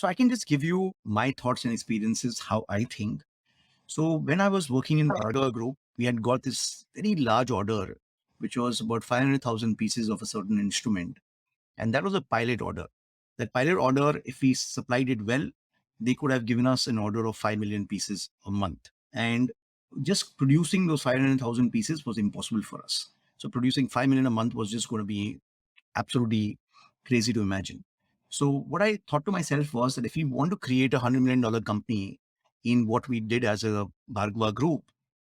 So I can just give you my thoughts and experiences, how I think. So when I was working in the order group, we had got this very large order, which was about 500,000 pieces of a certain instrument. And that was a pilot order. That pilot order, if we supplied it well, they could have given us an order of 5 million pieces a month. And just producing those 500,000 pieces was impossible for us. So producing 5 million a month was just going to be absolutely crazy to imagine. So what I thought to myself was that if we want to create $100 million company in what we did as a Bhargava group,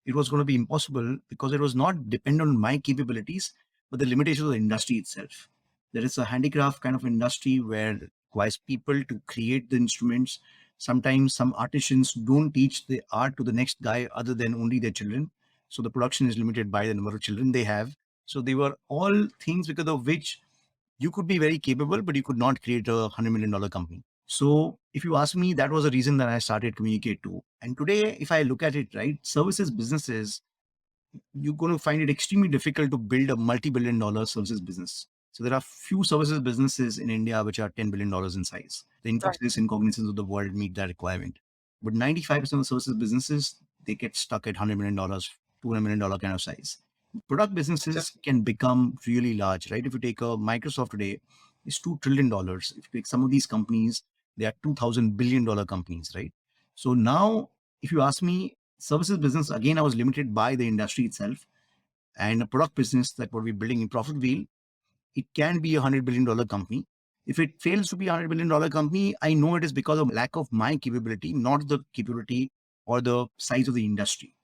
it was going to be impossible because it was not dependent on my capabilities, but the limitations of the industry itself. There is a handicraft kind of industry where it requires people to create the instruments. Sometimes some artisans don't teach the art to the next guy other than only their children. So the production is limited by the number of children they have. So they were all things because of which you could be very capable, but you could not create $100 million company. So if you ask me, that was the reason that I started Communicate too. And today, if I look at it, right, services businesses, you're going to find it extremely difficult to build a multi-billion-dollar services business. So there are few services businesses in India which are $10 billion in size. The Infosys, Incognizance of the world meet that requirement. But 95% of services businesses, they get stuck at $100 million, $200 million kind of size. Product businesses can become really large, right? If you take a Microsoft today, it's $2 trillion. If you take some of these companies, they are $2,000 billion companies, right? So now, if you ask me, services business, again, I was limited by the industry itself, and a product business that what we're building in Profit Wheel, it can be $100 billion company. If it fails to be $100 billion company, I know it is because of lack of my capability, not the capability or the size of the industry.